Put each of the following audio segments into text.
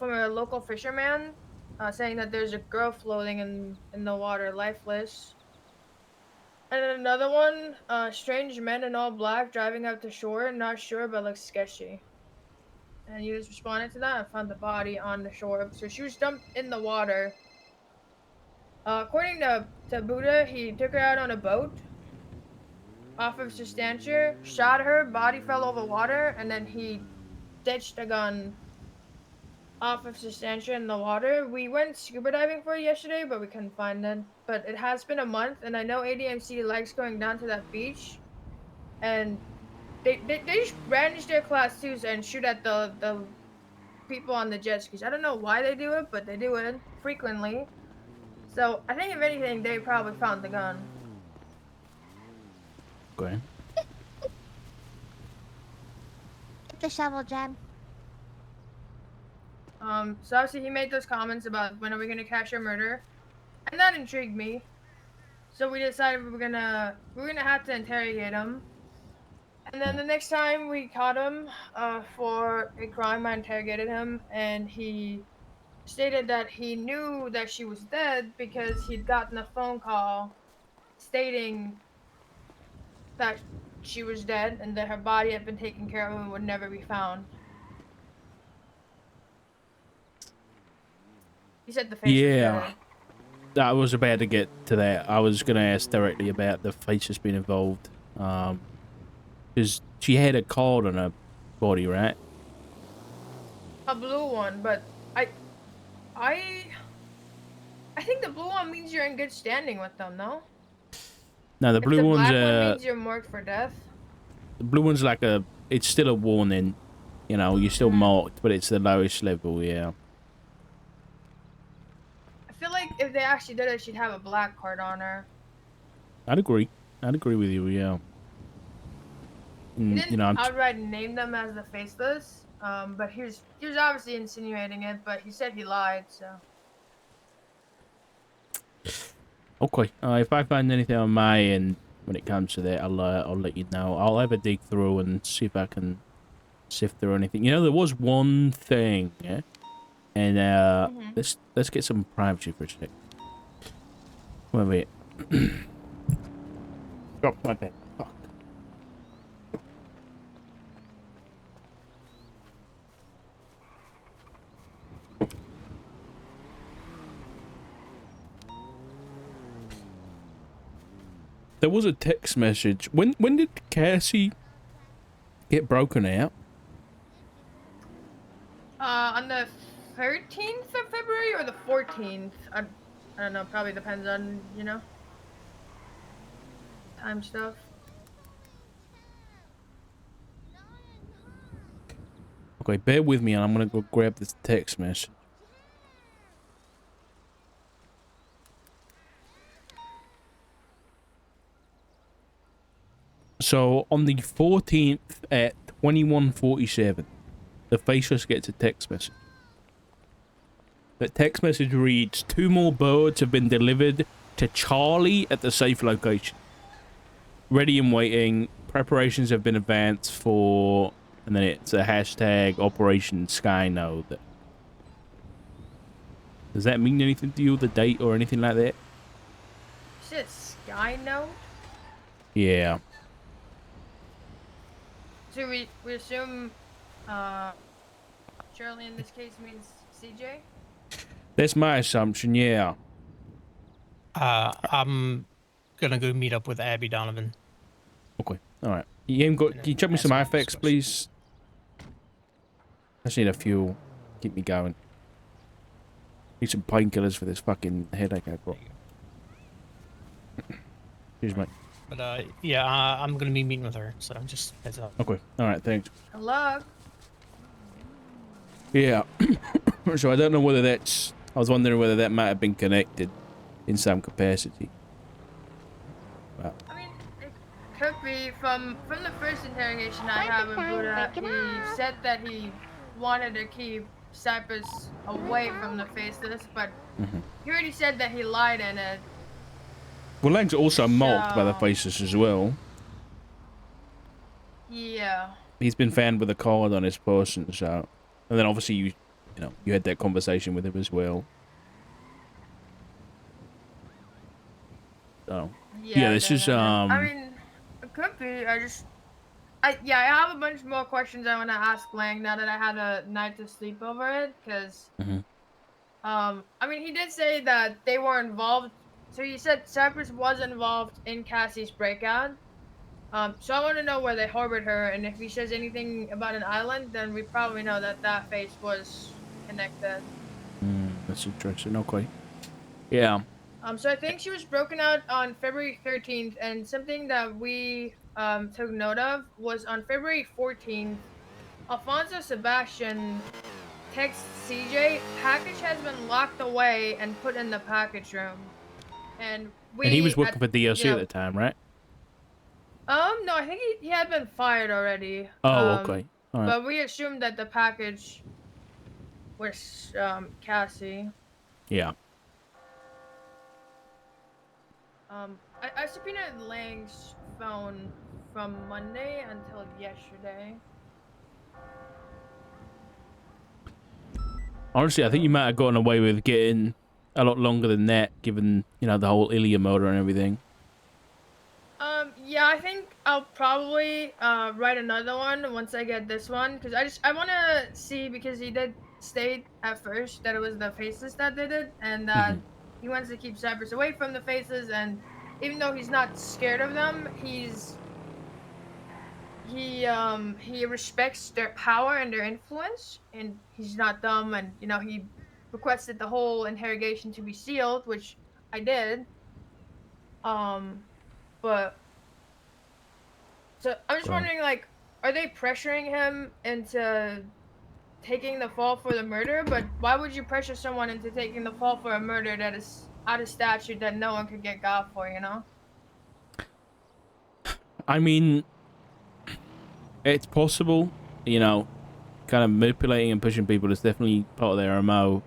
from a local fisherman, saying that there's a girl floating in the water, lifeless. And then another one, strange men in all black driving up to shore, not sure but looks sketchy. And you just responded to that and found the body on the shore. So she was dumped in the water. According to Buddha, he took her out on a boat off of Sustancia, shot her, body fell over water, and then he ditched a gun off of Sustancia in the water. We went scuba diving for it yesterday, but we couldn't find it. But it has been a month, and I know ADMC likes going down to that beach, and they just brandish their class twos and shoot at the people on the jet skis. I don't know why they do it, but they do it frequently. So I think if anything, they probably found the gun. Okay. Get the shovel, Jen. So obviously he made those comments about when are we gonna catch a murder, and that intrigued me. So we decided we're gonna have to interrogate him. And then the next time we caught him for a crime, I interrogated him, and he stated that he knew that she was dead because he'd gotten a phone call stating that she was dead and that her body had been taken care of and would never be found. He said the face was dead. I was about to get to that. I was going to ask directly about the face that's been involved. Because she had a card on her body, right? A blue one, but I think the blue one means you're in good standing with them, no? No, the blue one's the black one means you're marked for death. The blue one's like it's still a warning. You know, you're still marked, but it's the lowest level, yeah. I feel like if they actually did it, she'd have a black card on her. I'd agree with you, yeah. He didn't you know, outright name them as the Faceless, but he was obviously insinuating it, but he said he lied, so. Okay, if I find anything on my end when it comes to that, I'll let you know. I'll have a dig through and see if I can sift through anything. You know, there was one thing, yeah? And let's get some privacy for a sec. Wait. Drop my pen. Fuck. There was a text message. When did Cassie get broken out? On the 13th of February or the 14th? I don't know, probably depends on, you know, time stuff. Okay, bear with me and I'm gonna go grab this text message. So, on the 14th at 21:47, the Faceless gets a text message. The text message reads, 2 more birds have been delivered to Charlie at the safe location. Ready and waiting. Preparations have been advanced for... And then it's a hashtag Operation Skynode. Does that mean anything to you, the date or anything like that? You said Skynode? Yeah. So we assume Charlie in this case means CJ? That's my assumption, yeah. I'm gonna go meet up with Abby Donovan. Okay, alright. Can you chuck me some IFX, please? I just need a few. Keep me going. Need some painkillers for this fucking headache I've got. Cheers, mate. But yeah, I'm gonna be meeting with her, so just heads up. Okay, alright, thanks. Hello? Yeah. So I don't know whether that's... I was wondering whether that might have been connected in some capacity. Wow. I mean, it could be from the first interrogation I have with Buddha. He said that he wanted to keep Cypress away from the Faceless, but he already said that he lied in it. Well, Lang's also marked by the Faceless as well. Yeah. He's been found with a card on his person, so... And then obviously you know, you had that conversation with him as well. So Yeah, yeah, I this did. is I mean, it could be. Yeah, I have a bunch more questions I want to ask Lang now that I had a night to sleep over it. Cause, Mhm. I mean, he did say that they were involved. So he said Cypress was involved in Cassie's breakout. So I want to know where they harbored her, and if he says anything about an island, then we probably know that that face was connected. That's interesting. Okay. Yeah. So I think she was broken out on February 13th, and something that we took note of was on February 14th, Alfonso Sebastian texts CJ, package has been locked away and put in the package room. And And he was we, working for you DLC at know, the time, right? no, I think he had been fired already. Oh, okay. All right. But we assumed that the package was, Cassie. Yeah. I subpoenaed Lang's phone from Monday until yesterday. Honestly, I think you might have gotten away with getting a lot longer than that, given, you know, the whole Ilya motor and everything. Yeah, I think I'll probably write another one once I get this one, because I want to see, because he did state at first that it was the faces that did it, and that Hmm. he wants to keep Cypress away from the faces, and even though he's not scared of them, he respects their power and their influence, and he's not dumb, and he requested the whole interrogation to be sealed, which I did. Um, but so I'm just Right. wondering, like, are they pressuring him into taking the fall for the murder? But why would you pressure someone into taking the fall for a murder that is out of statute that no one could get got for? I mean, it's possible, you know, kind of manipulating and pushing people is definitely part of their MO,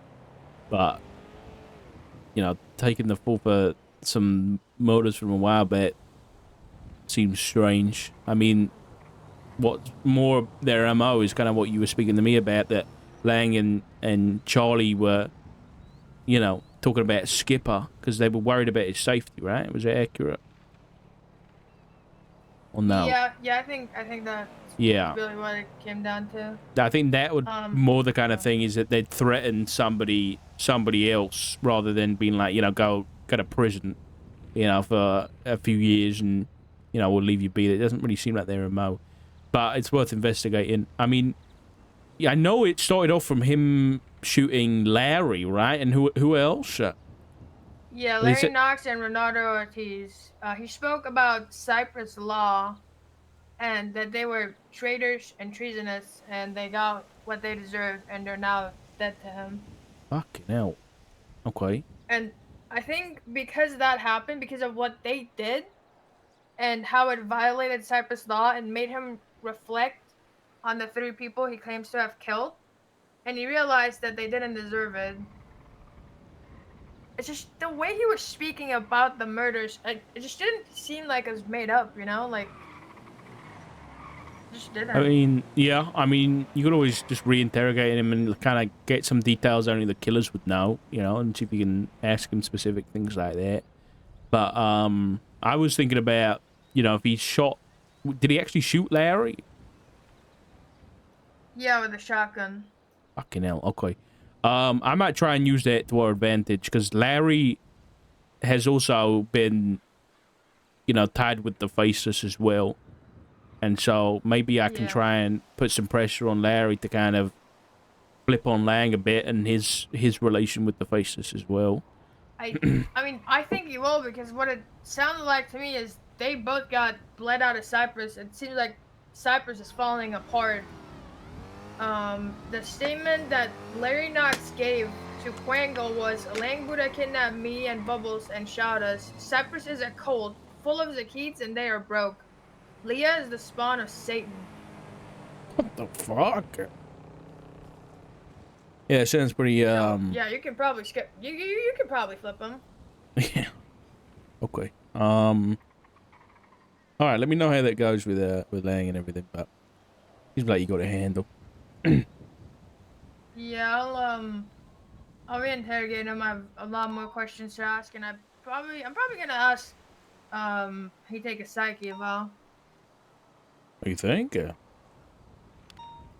but, you know, taking the fall for some motors from a while back seems strange. I mean, what's more their MO is kind of what you were speaking to me about, that Lang and Charlie were, you know, talking about Skipper because they were worried about his safety, right? Was it accurate? Or no? Yeah, I think that's Yeah. really what it came down to. I think that would more the kind of Yeah. thing is that they'd threaten somebody else rather than being like, you know, go to prison, you know, for a few years and, you know, we'll leave you be. It doesn't really seem like they're a mo. But it's worth investigating. I mean, yeah, I know it started off from him shooting Larry, right? And who else? Yeah, Is Larry it? Knox and Renato Ortiz. He spoke about Cyprus law and that they were traitors and treasonous, and they got what they deserved, and they're now dead to him. Fucking hell. Okay. And I think because that happened, because of what they did and how it violated Cyprus law and made him reflect on the three people he claims to have killed, and he realized that they didn't deserve it. It's just the way he was speaking about the murders. It just didn't seem like it was made up. Like, it just I didn't. mean, yeah. I mean, you could always just reinterrogate him and kind of get some details only the killers would know, you know, and see if you can ask him specific things like that. But I was thinking about, you know, if he shot, did he actually shoot Larry? Yeah, with a shotgun. Fucking hell. Okay. I might try and use that to our advantage because Larry has also been, you know, tied with the faceless as well. And so maybe I can Yeah. try and put some pressure on Larry to kind of flip on Lang a bit and his relation with the faceless as well. I mean, I think he will, because what it sounded like to me is they both got bled out of Cyprus. It seems like Cyprus is falling apart. The statement that Larry Knox gave to Quango was, Lang Buddha kidnapped me and Bubbles and shot us. Cyprus is a cult, full of Zakites, and they are broke. Leah is the spawn of Satan. What the fuck? Yeah, it sounds pretty, So, yeah, you can probably skip. You can probably flip them. yeah. Okay. All right, let me know how that goes with Lang and everything, but he's like you got a handle. Yeah, I'll reinterrogate him. I have a lot more questions to ask, and I'm probably gonna ask he take a psyche eval. What do you think?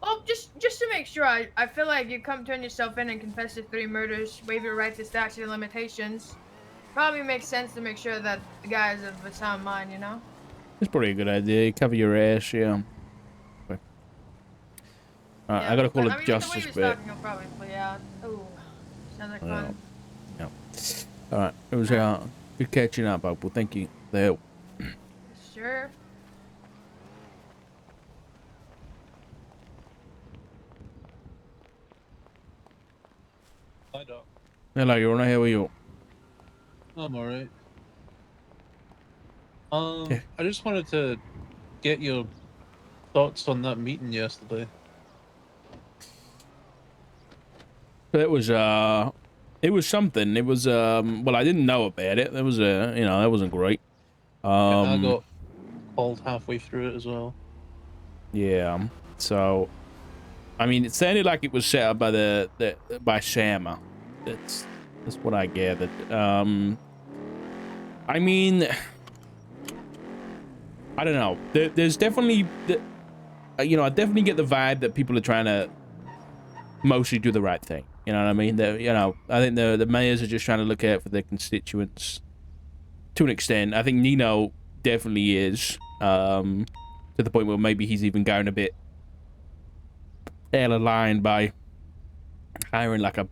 Well, just to make sure, I feel like you come turn yourself in and confess to 3 murders, waive your right to statute of limitations. Probably makes sense to make sure that the guy is of a sound mind, you know? It's probably a good idea. Cover your ass, yeah. Okay. Yeah, I gotta call but a I mean, with the way he justice was bit. talking, he'll probably play out. Ooh, sounds like Yeah. fun. Yeah. All right. It was good catching up, Opal. Thank you for the help. Sure. Hi, Doc. Hello, you're on. How are you? I'm alright. Yeah. I just wanted to get your thoughts on that meeting yesterday. It was something. It was well, I didn't know about it. That was that wasn't great. Yeah, I got called halfway through it as well. Yeah. So, I mean, it sounded like it was set up by by Shammer. That's what I gathered. I mean, I don't know. There's definitely, I definitely get the vibe that people are trying to mostly do the right thing. You know what I mean? I think the mayors are just trying to look out for their constituents to an extent. I think Nino definitely is, to the point where maybe he's even going a bit out of line by hiring like a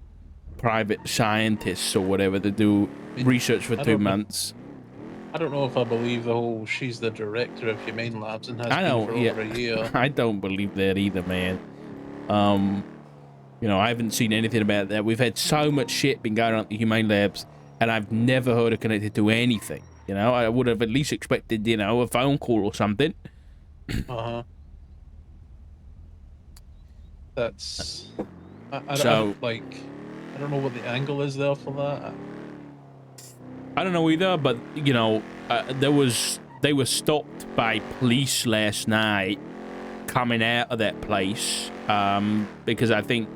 private scientist or whatever to do research for 2 months. I don't know if I believe the whole she's the director of Humane Labs and has been for over a year. I don't believe that either, man. I haven't seen anything about that. We've had so much shit been going on at the Humane Labs, and I've never heard it connected to anything. I would have at least expected, a phone call or something. Uh-huh. That's... I don't know what the angle is there for that. I don't know either, but, they were stopped by police last night coming out of that place, because I think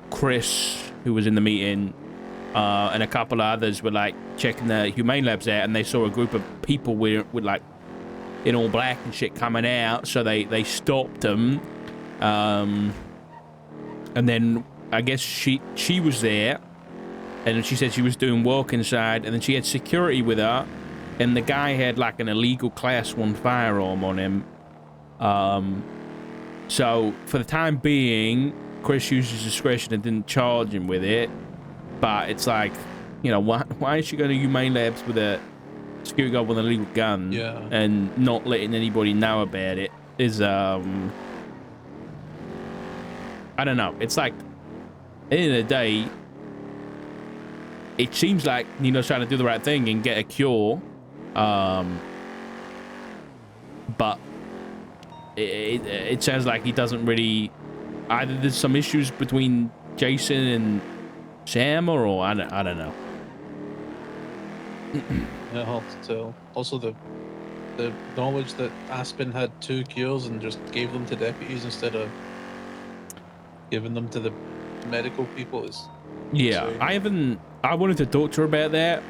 Chris, who was in the meeting, and a couple of others were, like, checking the Humane Labs out, and they saw a group of people with like, in all black and shit coming out, so they stopped them, and then I guess she was there, and she said she was doing work inside, and then she had security with her, and the guy had like an illegal Class 1 firearm on him. So for the time being, Chris used his discretion and didn't charge him with it. But it's like, why is she going to Humane Labs with a security guard with an illegal gun, and not letting anybody know about it? Is I don't know. It's like, at the end of the day, it seems like Nino's trying to do the right thing and get a cure, but it sounds like he doesn't really. Either there's some issues between Jason and Sam, or I don't know. Yeah, hard to tell. Also, the knowledge that Aspen had 2 cures and just gave them to deputies instead of giving them to the medical people is insane. I wanted to talk to her about that.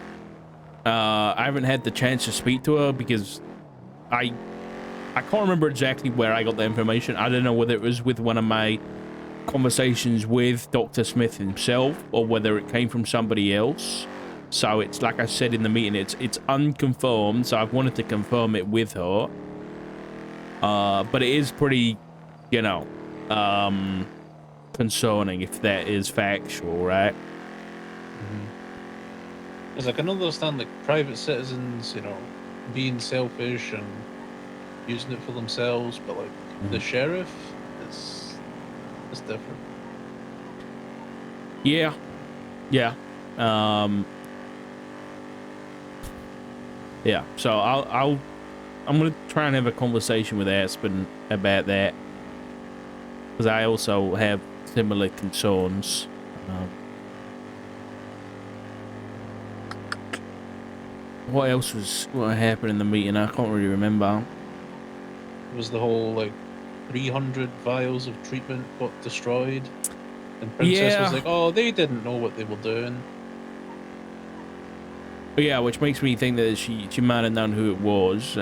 I haven't had the chance to speak to her because I can't remember exactly where I got the information. I don't know whether it was with one of my conversations with Dr. Smith himself or whether it came from somebody else. So it's like I said in the meeting, it's unconfirmed, so I've wanted to confirm it with her. But it is pretty, concerning if that is factual, right? Because I can understand, like, private citizens, being selfish and using it for themselves, but, like, the sheriff, it's different. Yeah. Yeah. Yeah, so I'm gonna try and have a conversation with Aspen about that, because I also have similar concerns. What else what happened in the meeting? I can't really remember. It was the whole, like, 300 vials of treatment got destroyed, And Princess was Yeah. like, "Oh, they didn't know what they were doing." Yeah, which makes me think that she might have known who it was.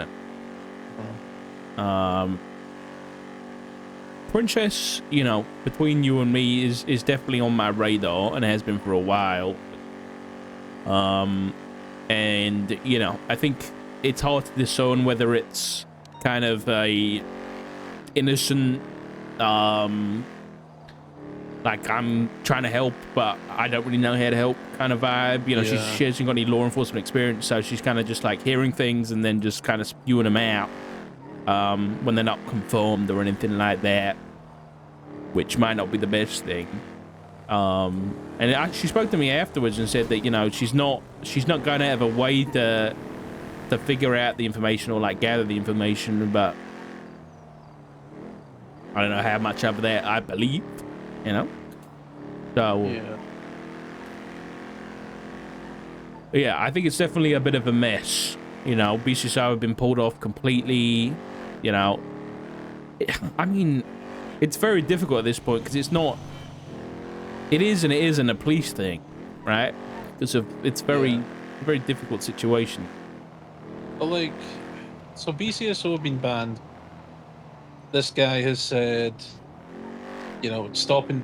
Princess, you know, between you and me, is definitely on my radar and has been for a while. And you know, I think it's hard to discern whether it's kind of a innocent, like I'm trying to help, but I don't really know how to help kind of vibe. You know, Yeah. she hasn't got any law enforcement experience, so she's kind of just like hearing things and then just kind of spewing them out when they're not confirmed or anything like that, which might not be the best thing. And she spoke to me afterwards and said that, you know, she's not going out of a way to figure out the information or like gather the information, but I don't know how much of that I believe, you know. So yeah, I think it's definitely a bit of a mess. You know, BCSO have been pulled off completely. You know, I mean, it's very difficult at this point because it's not. It is and it isn't a police thing, right? It's very difficult situation. But like, so BCSO have been banned. This guy has said, you know, stopping.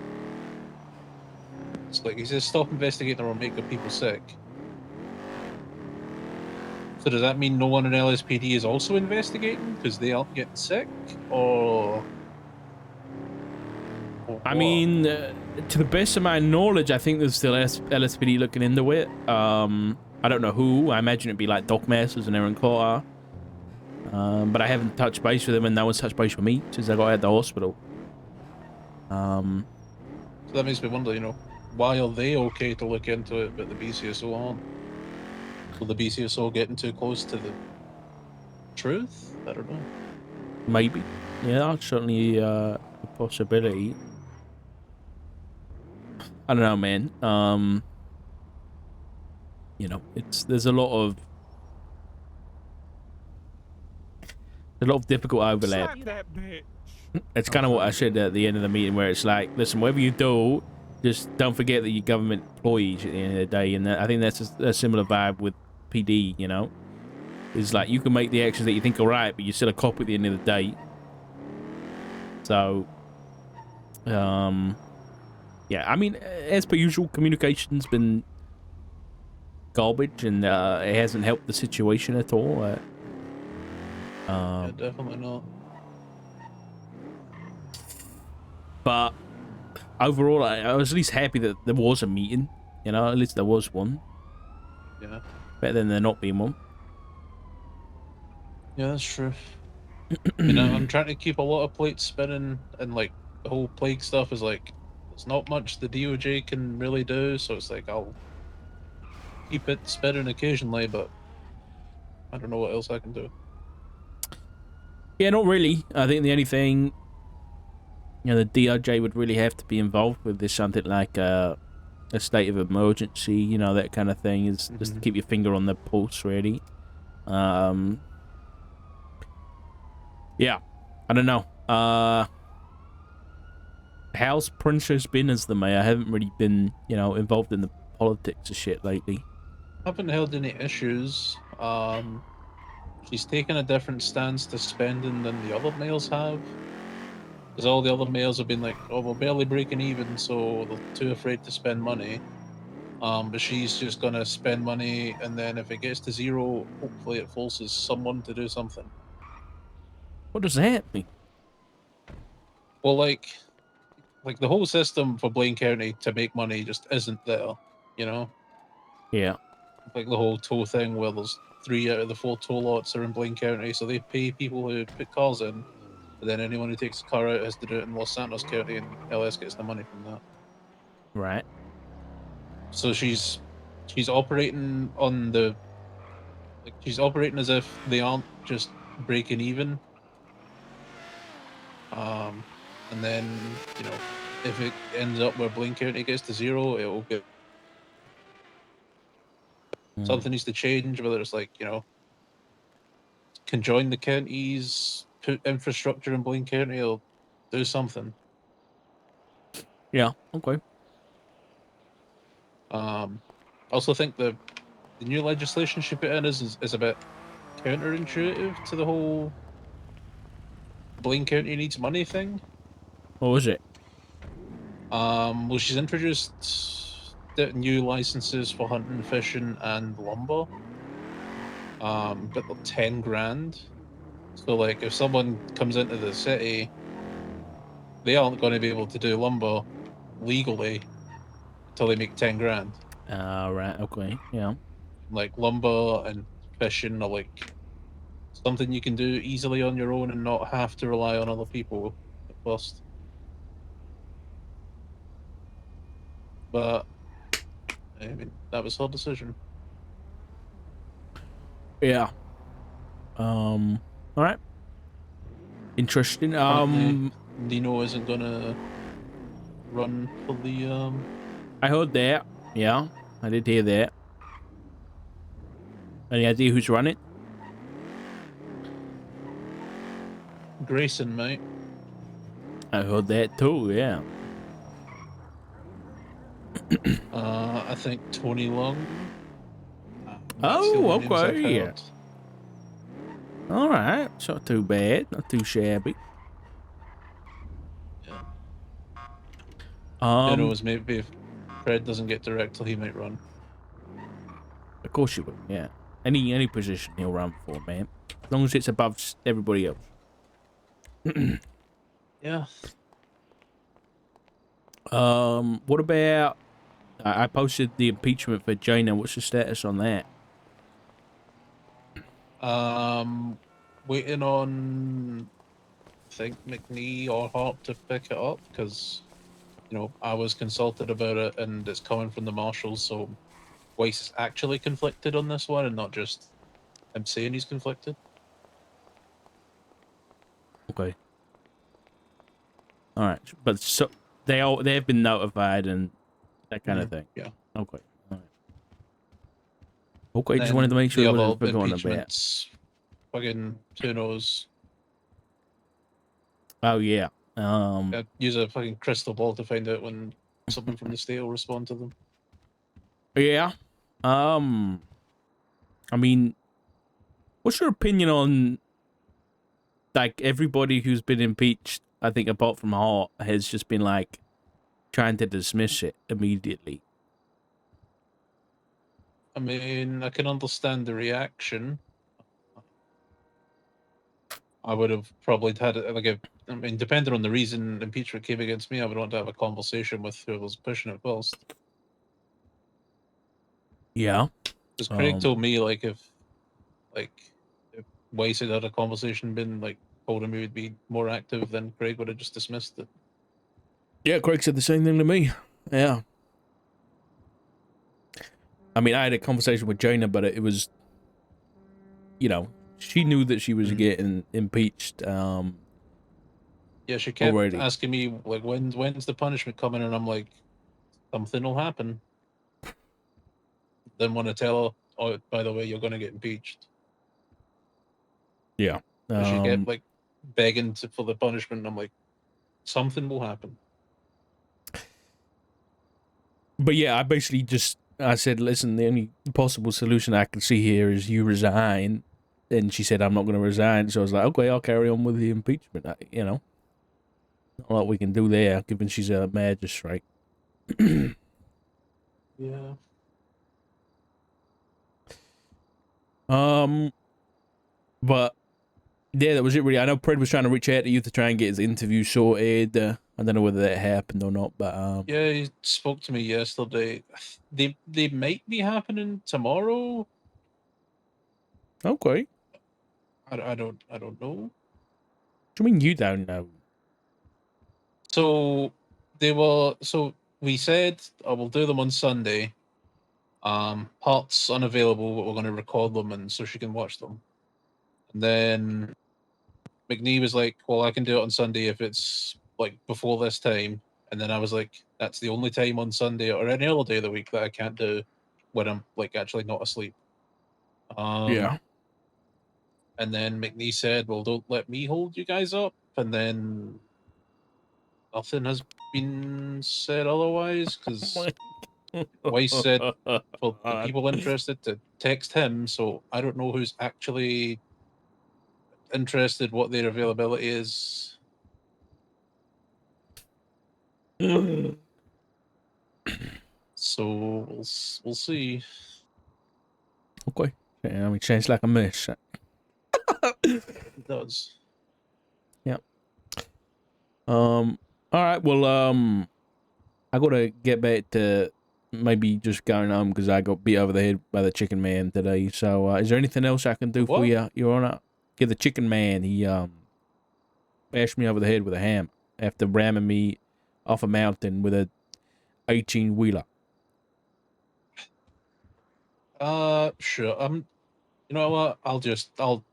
It's like he says, stop investigating or make the people sick. So does that mean no one in LSPD is also investigating because they aren't getting sick, or I what? mean, to the best of my knowledge, I think there's still LSPD looking into it. I don't know who. I imagine it'd be like Doc Masters and Aaron Carter. But I haven't touched base with them, and no one's touched base with me since I got out of the hospital. So that makes me wonder, you know, why are they okay to look into it, but the BCSO aren't? Will the BCSO getting too close to the truth? I don't know. Maybe. Yeah, that's certainly a possibility. I don't know, man. You know, there's a lot of difficult overlap. It's kind of what I said at the end of the meeting, where it's like, listen, whatever you do, just don't forget that you're government employees at the end of the day. And I think that's a similar vibe with PD, you know? It's like, you can make the actions that you think are right, but you're still a cop at the end of the day. So, yeah, I mean, as per usual, communication's been garbage, and it hasn't helped the situation at all. Yeah, definitely not. But overall, I was at least happy that there was a meeting. You know, at least there was one. Yeah. Better than there not being one. Yeah, that's true. You know, I'm trying to keep a lot of plates spinning, and like the whole plague stuff is like, there's not much the DOJ can really do, so it's like I'll keep it spinning occasionally, but I don't know what else I can do. Yeah, not really. I think the only thing, you know, the DOJ would really have to be involved with is something like a state of emergency, you know, that kind of thing, is just to keep your finger on the pulse, really. Yeah, I don't know. How's Princess been as the mayor? I haven't really been, you know, involved in the politics of shit lately. Haven't held any issues. She's taken a different stance to spending than the other males have. Because all the other males have been like, oh, we're barely breaking even, so they're too afraid to spend money. But she's just gonna spend money, and then if it gets to zero, hopefully it forces someone to do something. What does that mean? Well, like the whole system for Blaine County to make money just isn't there, you know? Yeah. Like the whole toll thing where there's 3 out of the 4 toll lots are in Blaine County, so they pay people who put cars in, but then anyone who takes a car out has to do it in Los Santos County, and LS gets the money from that. Right. So she's operating on the she's operating as if they aren't just breaking even. And then, you know, if it ends up where Blaine County gets to zero, it will get something needs to change, whether it's like, you know, can join the counties, put infrastructure in Blaine County, or do something. Yeah. Okay. I also think the new legislation she put in is a bit counterintuitive to the whole Blaine County needs money thing. What was it? Well, she's introduced the new licenses for hunting, fishing, and lumber. But they're 10 grand. So, like, if someone comes into the city, they aren't going to be able to do lumber legally until they make 10 grand. Right. Okay. Yeah. Like, lumber and fishing are like something you can do easily on your own and not have to rely on other people at first. But I mean, that was her decision. Yeah. All right. Interesting. Apparently, Nino isn't gonna run for the I heard that. Yeah, I did hear that. Any idea who's running? Grayson, mate. I heard that too. Yeah. I think Tony Long. That's the Oh, only names I've okay. heard. All right. It's not too bad. Not too shabby. Yeah. Who Um, knows? Maybe if Fred doesn't get director, he might run. of course you will. Yeah. Any position he'll run for, man. As long as it's above everybody else. Yeah. What about? I posted the impeachment for Jaina. What's the status on that? Waiting on I think McNee or Hart to pick it up because I was consulted about it and it's coming from the marshals, so Weiss is actually conflicted on this one and not just him saying he's conflicted. Okay. All right, but so they've been notified and that kind of thing. Yeah. Okay. All right. Okay. Just Then wanted to make sure the it wasn't other forgotten about. impeachments, fucking who knows? Oh yeah. Use a fucking crystal ball to find out when someone from the state will respond to them. Yeah. I mean, what's your opinion on like everybody who's been impeached? I think apart from Hart has just been like trying to dismiss it immediately. I mean, I can understand the reaction. I would have probably had it like I mean, depending on the reason impeachment came against me, I would want to have a conversation with who was pushing it first. Yeah. Because Craig told me like if Weiss had a conversation, been like told him he would be more active, then Craig would have just dismissed it. Yeah, Craig said the same thing to me. Yeah. I mean, I had a conversation with Jaina, but it was, she knew that she was getting impeached. Yeah, she kept Already. asking me like when's the punishment coming, and I'm like, something will happen. Then want to tell her, oh, by the way, you're going to get impeached. Yeah. But she kept like begging for the punishment. And I'm like, something will happen. But yeah, I said, listen, the only possible solution I can see here is you resign. And she said, I'm not going to resign. So I was like, okay, I'll carry on with the impeachment. Not a lot we can do there, given she's a magistrate. Yeah. But yeah, that was it really. I know Pred was trying to reach out to you to try and get his interview sorted. I don't know whether that happened or not, but Yeah, he spoke to me yesterday. They might be happening tomorrow. okay. I don't know. What do you mean you don't know? So we said I will do them on Sunday. Part's unavailable, but we're going to record them and so she can watch them. And then McNee was like, "Well, I can do it on Sunday if it's like before this time." And then I was like, "That's the only time on Sunday or any other day of the week that I can't do when I'm like actually not asleep." Yeah. And then McNee said, "Well, don't let me hold you guys up." And then nothing has been said otherwise, because Oh Weiss said my for the God. people interested to text him, so I don't know who's actually interested, what their availability is. So we'll see. Okay. Yeah, we changed like a miss. It does. Yeah. All right. Well, I gotta get back to maybe just going home because I got beat over the head by the chicken man today. So, is there anything else I can do for What? you, Your Honor? Yeah, the chicken man. He bashed me over the head with a hammer after ramming me off a mountain with a 18-wheeler. Sure. You know what? I'll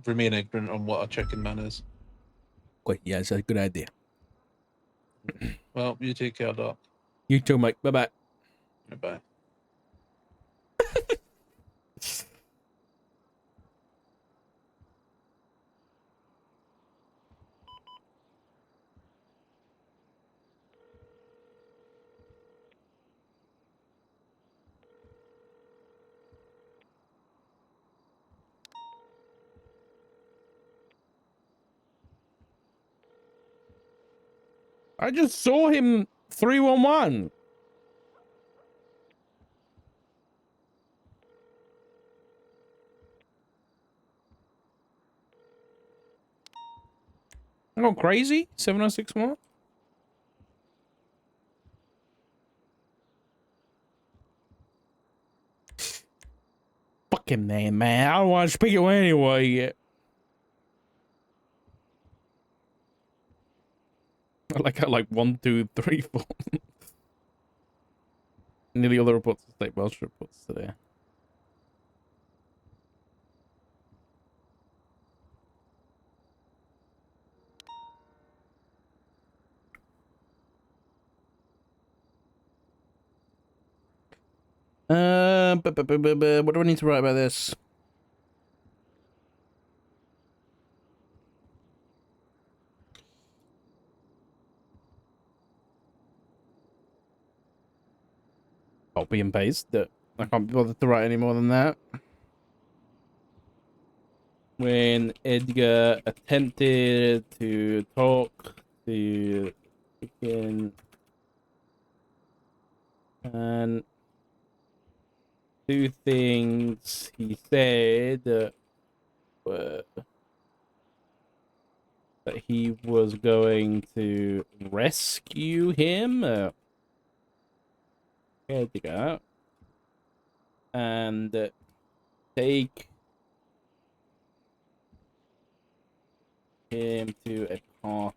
remain ignorant on what a chicken man is. Okay, yeah, it's a good idea. Well, you take care, Doc. You too, mate. Bye bye. Goodbye. I just saw him 311. I go crazy. 7061. Fucking man. I don't want to speak to him anyway. I got like 1, 2, 3, 4. Nearly all the reports are state Welsh reports today. What do I need to write about this? Copy and paste. I can't be bothered to write any more than that. When Edgar attempted to talk to chicken and two things he said were that he was going to rescue him, Edgar, and take him to a party.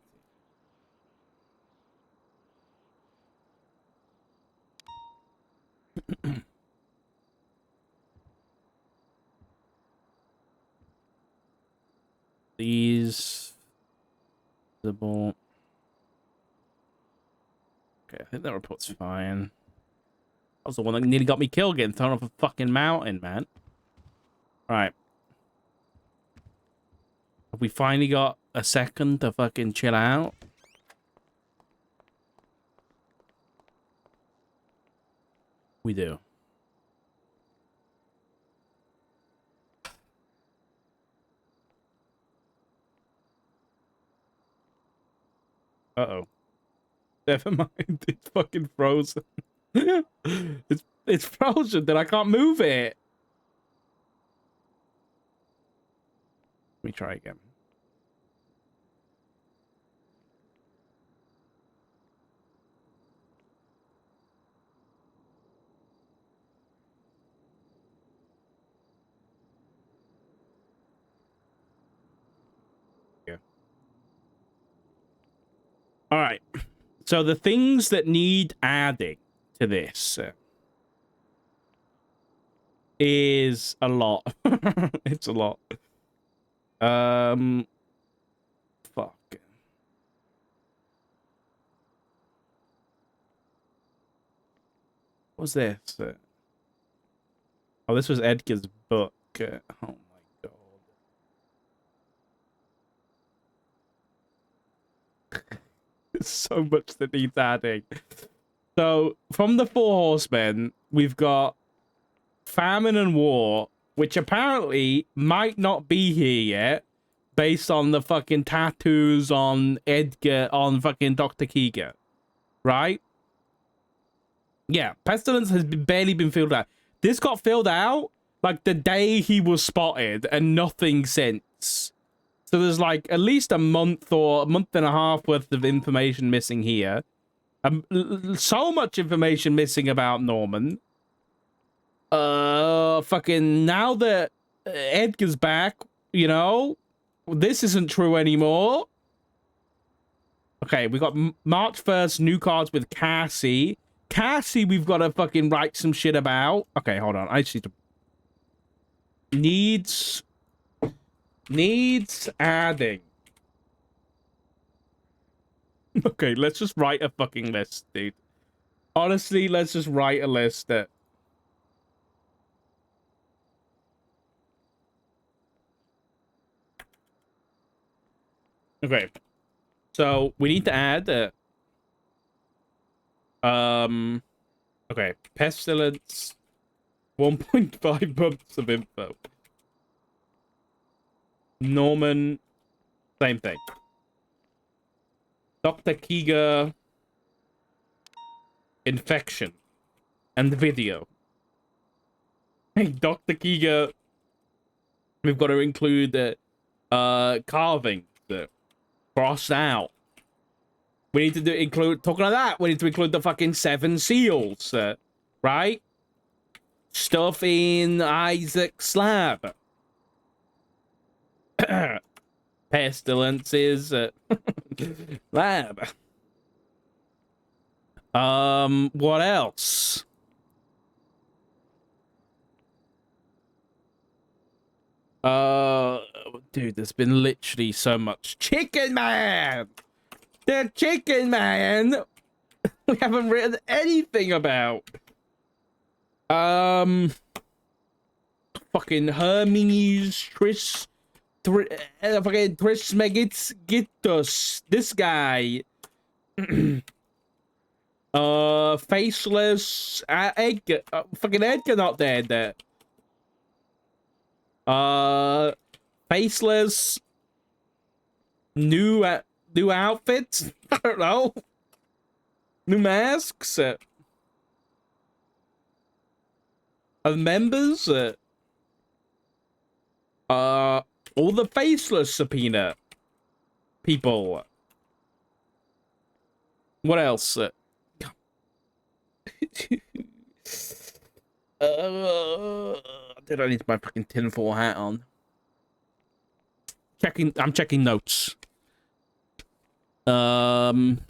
These visible. Okay, I think that report's fine. That was the one that nearly got me killed getting thrown off a fucking mountain, man. Right. Have we finally got a second to fucking chill out? We do. Uh-oh. Never mind. It's fucking frozen. it's frozen that I can't move it. Let me try again. Yeah. All right. So the things that need adding to this is a lot. It's a lot. Fuck. What's this? Oh, this was Edgar's book. Oh my god. So much that needs adding. So, from the Four Horsemen, we've got famine and war, which apparently might not be here yet, based on the fucking tattoos on Edgar, on fucking Dr. Keegan, right? Yeah, pestilence has barely been filled out. This got filled out like the day he was spotted, and nothing since. So there's like at least a month or a month and a half worth of information missing here. So much information missing about Norman. Fucking now that Edgar's back, you know, this isn't true anymore. Okay, we got March 1st, new cards with Cassie. Cassie, we've got to fucking write some shit about. Okay, hold on. I just need to... Needs adding. Okay, let's just write a fucking list, dude. Honestly, let's just write a list that... Okay. So, we need to add... okay. Pestilence. 1.5 months of info. Norman. Same thing. Dr. Kiga. Infection. And video. Hey, Dr. Kiga. We've got to include the carving. The crossed out. We need to include, talking about that, we need to include the fucking 7 seals, right? Stuff in Isaac's slab. Pestilences, lab. What else? Dude, there's been literally so much. Chicken Man! The Chicken Man! We haven't written anything about. Fucking Hermes, fucking Trismegistus. This guy. Faceless. Edgar. Fucking Edgar not dead. Faceless. New outfits? I don't know. New masks? Members? All the faceless subpoena people. What else? Did I need my fucking tinfoil hat on? I'm checking notes. Checking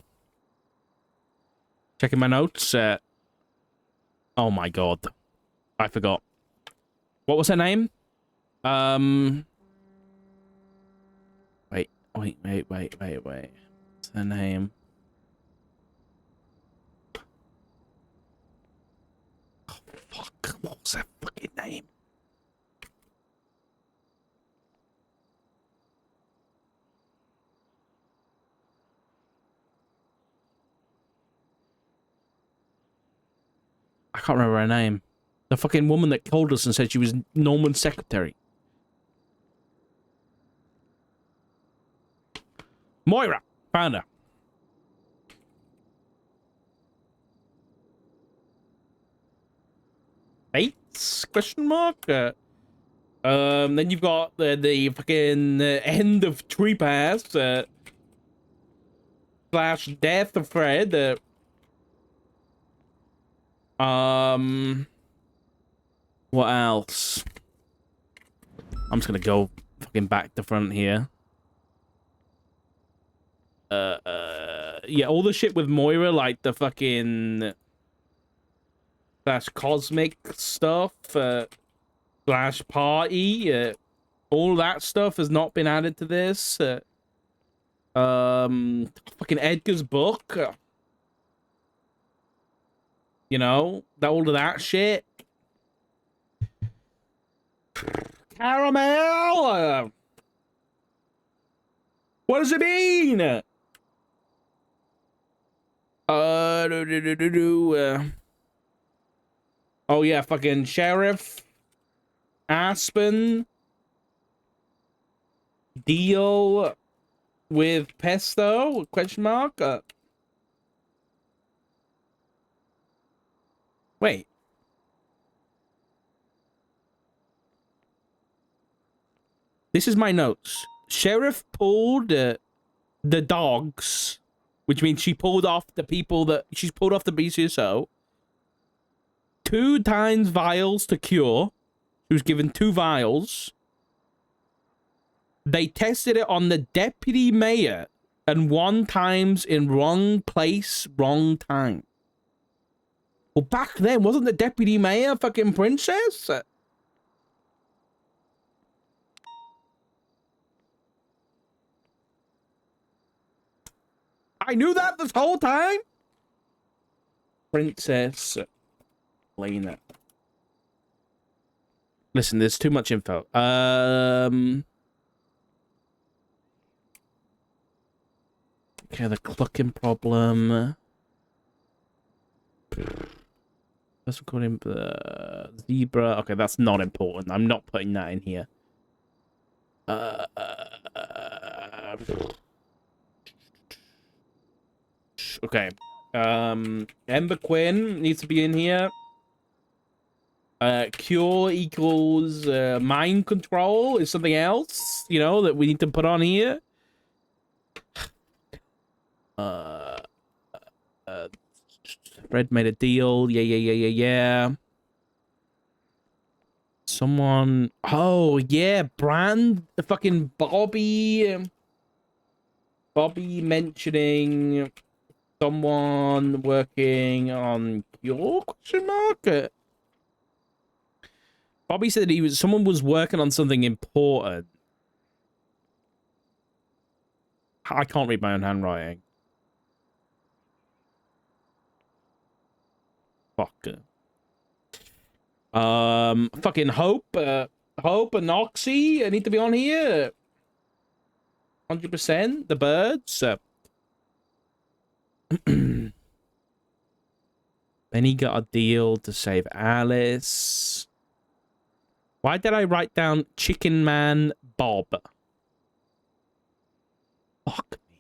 my notes. Oh my god. I forgot. What was her name? Wait. What's her name? Oh, fuck. What was her fucking name? I can't remember her name. The fucking woman that called us and said she was Norman's secretary. Moira. Found her. Bates? Question mark? Then you've got the fucking end of Tree Pass, slash death of Fred. What else? I'm just gonna go fucking back to front here. Yeah, all the shit with Moira, like the fucking slash cosmic stuff, slash party, all that stuff has not been added to this. Fucking Edgar's book. You know, all of that shit. Caramel! What does it mean? Oh yeah, fucking Sheriff Aspen deal with Pesto? Question mark. Wait. This is my notes. Sheriff pulled the dogs, which means she pulled off the people that she's pulled off the BCSO. 2 times vials to cure. She was given 2 vials. They tested it on the deputy mayor, and 1 times in wrong place, wrong time. Well, back then, wasn't the deputy mayor a fucking princess? I knew that this whole time. Princess Lena. Listen, there's too much info. Okay, the clucking problem. Let's record him. Zebra. Okay, that's not important. I'm not putting that in here. Okay. Ember Quinn needs to be in here. Cure equals mind control is something else, you know, that we need to put on here. Fred made a deal. Yeah. Someone. Oh yeah, Brand. Fucking Bobby. Bobby mentioning someone working on your question mark. Bobby said someone was working on something important. I can't read my own handwriting. Fuck. Fucking Hope and Oxy need to be on here. 100%. The birds. Then he got a deal to save Alice. Why did I write down Chicken Man Bob? Fuck me.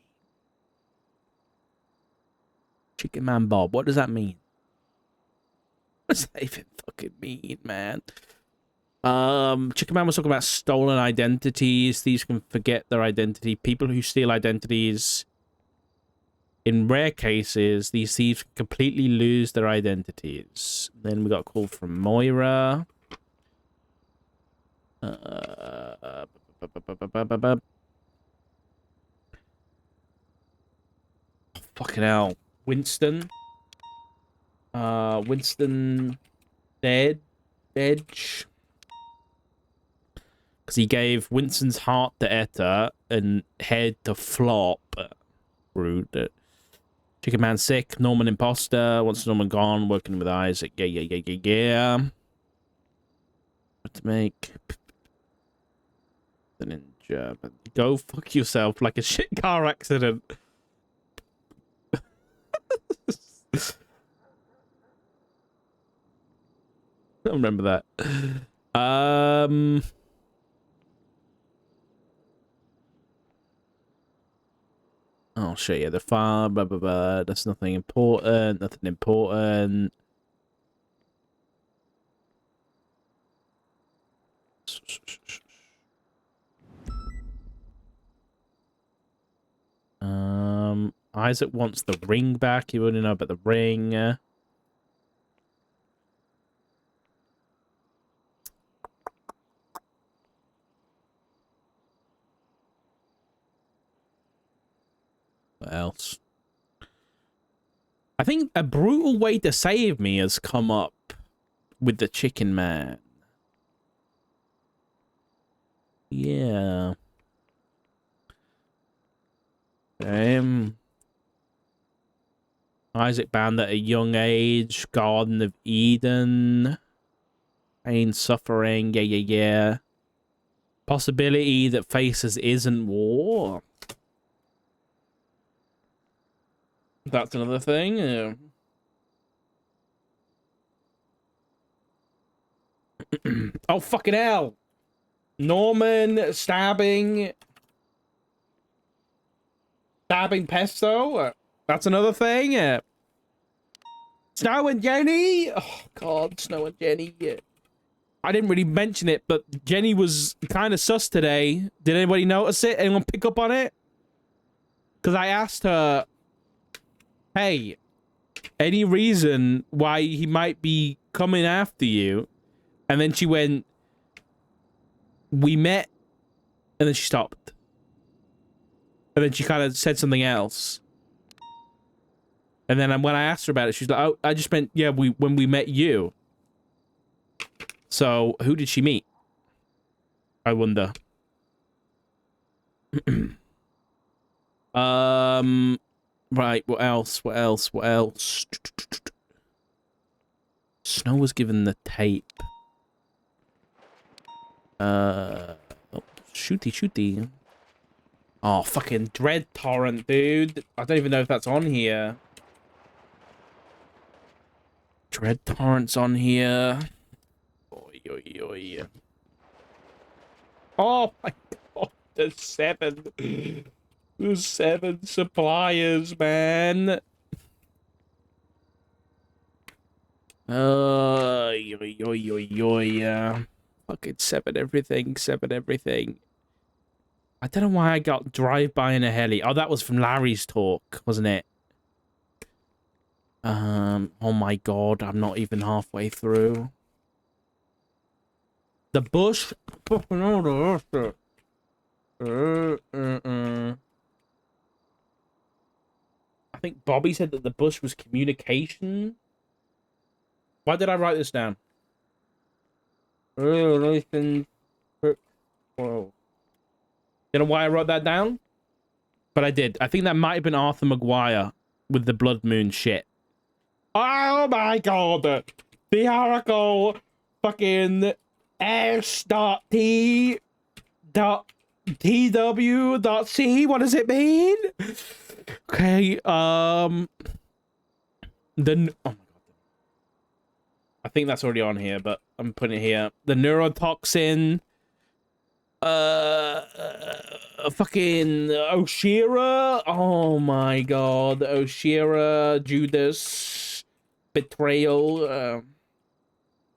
Chicken Man Bob. What does that mean? What does that even fucking mean, man? Chicken Man was talking about stolen identities. Thieves can forget their identity. People who steal identities, in rare cases, these thieves completely lose their identities. Then we got a call from Moira. Fucking hell. Winston. Winston dead. Edge. Because he gave Winston's heart to Etta and head to Flop. Rude. Chicken Man sick. Norman imposter. Once Norman gone. Working with Isaac. Yeah. What to make? The ninja. But go fuck yourself like a shit car accident. I don't remember that. Oh shit, yeah, the farm, blah blah blah. That's nothing important. Nothing important. Isaac wants the ring back. You want to know about the ring. What else? I think a brutal way to save me has come up with the Chicken Man. Yeah. Isaac banned at a young age. Garden of Eden. Pain, suffering. Yeah. Possibility that faces isn't war. That's another thing. Oh, fucking hell. Norman stabbing Pesto. That's another thing. Snow and Jenny. Oh, God, Snow and Jenny. I didn't really mention it, but Jenny was kind of sus today. Did anybody notice it? Anyone pick up on it? Because I asked her, hey, any reason why he might be coming after you? And then she went, we met, and then she stopped. And then she kind of said something else. And then when I asked her about it, she's like, oh, I just meant, yeah, when we met you. So, who did she meet? I wonder. Right, what else? What else? Snow was given the tape. Oh, shooty. Oh, fucking Dread Torrent, dude. I don't even know if that's on here. Dread Torrent's on here. Oi. Oh my god, there's 7. There's 7 suppliers, man. Fucking 7 everything. I don't know why I got drive-by in a heli. Oh, that was from Larry's talk, wasn't it? Oh my god, I'm not even halfway through. The bush. I think Bobby said that the bush was communication. Why did I write this down? Relations. Whoa. You know why I wrote that down? But I did. I think that might have been Arthur Maguire with the Blood Moon shit. Oh my god! The Oracle fucking S.T.TW.C. What does it mean? Okay, oh my god. I think that's already on here, but I'm putting it here. The neurotoxin. Fucking Oshira. Oh my god. Oshira, Judas, Betrayal,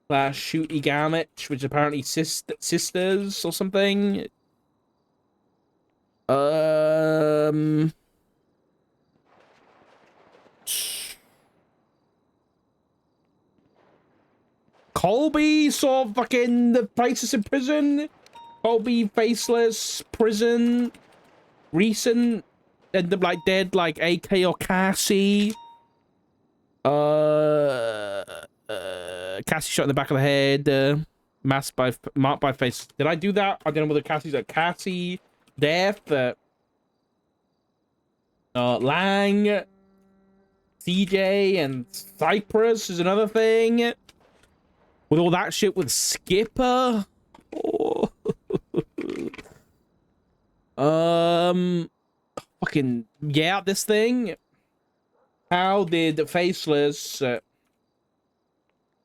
slash Shooty Gamage, which apparently sisters or something. Colby saw fucking the faceless in prison. Colby faceless prison. Recent end up like dead like AK or Cassie. Cassie shot in the back of the head. Marked by face. Did I do that? I don't know whether Cassie's like Cassie. Death. Lang. CJ and Cypress is another thing. With all that shit with Skipper. Oh. Fucking yeah, this thing. How did Faceless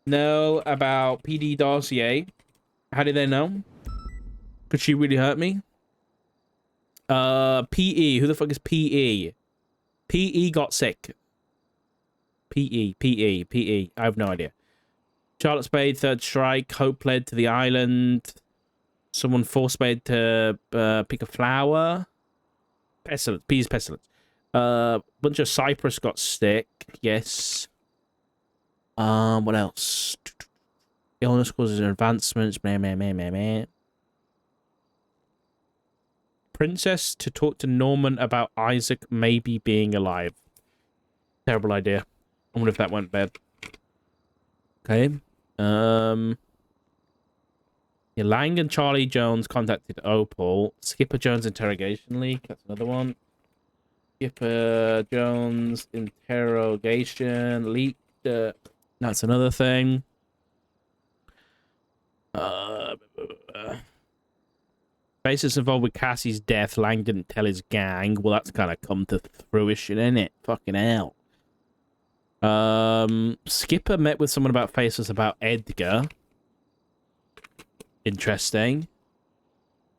know about PD dossier? How did they know? Could she really hurt me? PE. Who the fuck is PE? PE got sick. PE. I have no idea. Charlotte Spade, Third Strike. Hope pled to the island. Someone forced Spade to pick a flower. Pestilence. P's pestilence. Bunch of Cypress got sick. Yes. What else? Illness causes advancements. Meh. Princess to talk to Norman about Isaac maybe being alive. Terrible idea. I wonder if that went bad. Okay. Yeah, Lang and Charlie Jones contacted Opal. Skipper Jones interrogation leak. That's another one. Skipper Jones interrogation leaked. That's another thing. Faceless involved with Cassie's death. Lang didn't tell his gang. Well, that's kind of come to fruition, innit? Fucking hell. Skipper met with someone about Faceless about Edgar. Interesting.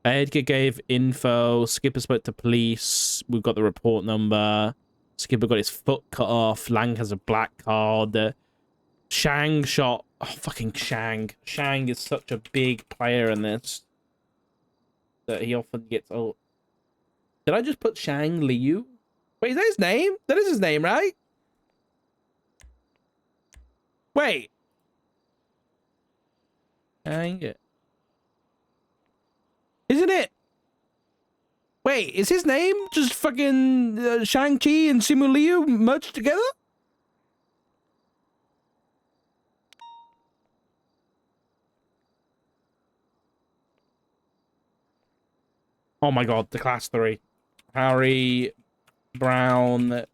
Edgar gave info. Skipper spoke to police. We've got the report number. Skipper got his foot cut off. Lang has a black card. Shang shot. Oh, fucking Shang. Shang is such a big player in this that he often gets. Oh, did I just put Shang Liu? Wait, is that his name? That is his name, right? Wait. Shang. Isn't it? Wait, is his name just fucking Shang-Chi and Simu Liu merged together? Oh my god, the class 3. Harry, Brown,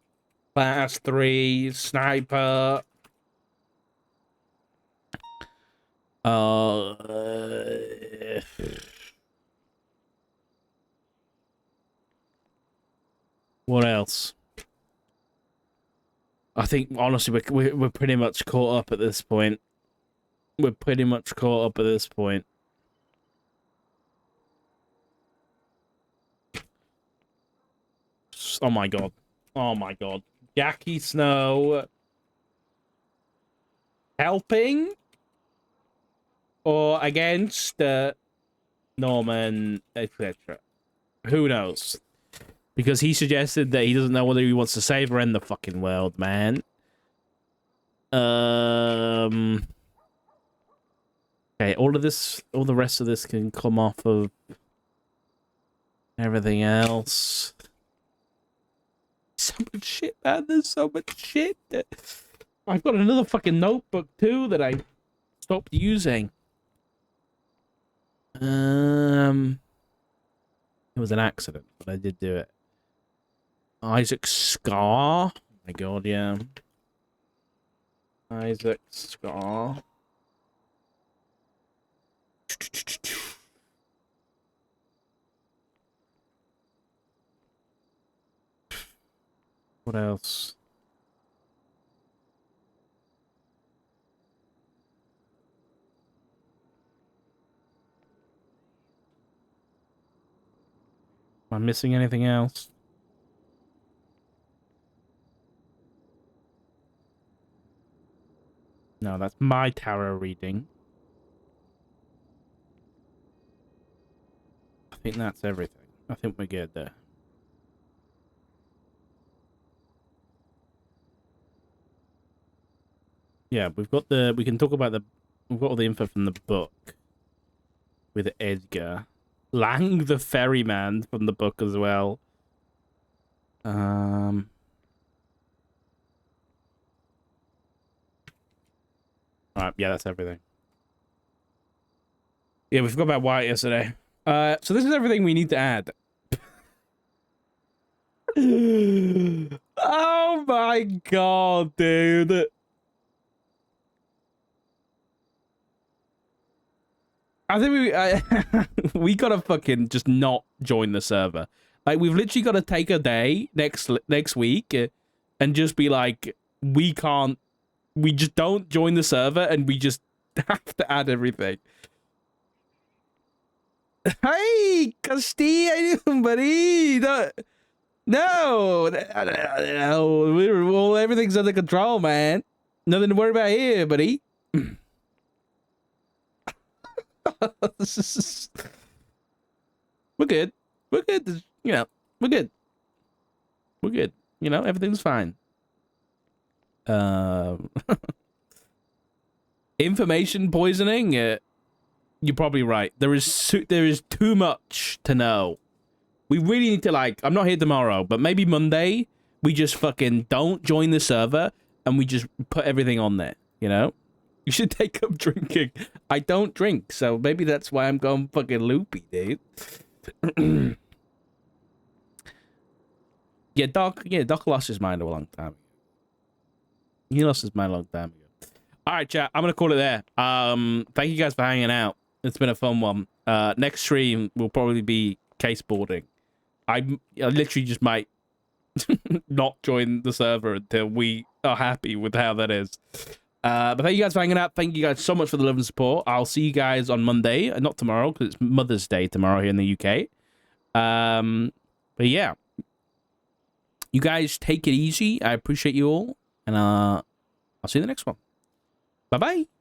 class 3, Sniper. What else? I think honestly we're pretty much caught up at this point. We're pretty much caught up at this point. Oh my god. Oh my god. Jackie Snow helping or against Norman, etc. Who knows? Because he suggested that he doesn't know whether he wants to save or end the fucking world, man. Okay, all the rest of this can come off of everything else. So much shit, man. There's so much shit. I've got another fucking notebook, too, that I stopped using. It was an accident, but I did do it. Isaac Scar. Oh my god, yeah. Isaac Scar. What else? Am I missing anything else? No, that's my tarot reading. I think that's everything. I think we're good there. Yeah, we've got the... We can talk about the... We've got all the info from the book. With Edgar. Lang the ferryman from the book as well. Alright, yeah, that's everything. Yeah, we forgot about Wyatt yesterday. So this is everything we need to add. Oh my god, dude. I think we gotta fucking just not join the server. Like, we've literally got to take a day next week and just be like, we just don't join the server and we just have to add everything. Hey, Casti, how you doing, buddy? No, well, everything's under control, man. Nothing to worry about here, buddy. We're good. We're good. You know, we're good. We're good. You know, everything's fine. Information poisoning. You're probably right. There is too much to know. We really need to, like, I'm not here tomorrow, but maybe Monday we just fucking don't join the server and we just put everything on there, you know? You should take up drinking. I don't drink, so maybe that's why I'm going fucking loopy, dude. Doc lost his mind a long time ago. He lost his mind a long time ago. All right, chat, I'm going to call it there. Thank you guys for hanging out. It's been a fun one. Next stream will probably be caseboarding. I literally just might not join the server until we are happy with how that is. But thank you guys for hanging out. Thank you guys so much for the love and support. I'll see you guys on Monday, not tomorrow, because it's Mother's Day tomorrow here in the UK. But yeah, you guys take it easy. I appreciate you all, and I'll see you in the next one. Bye bye.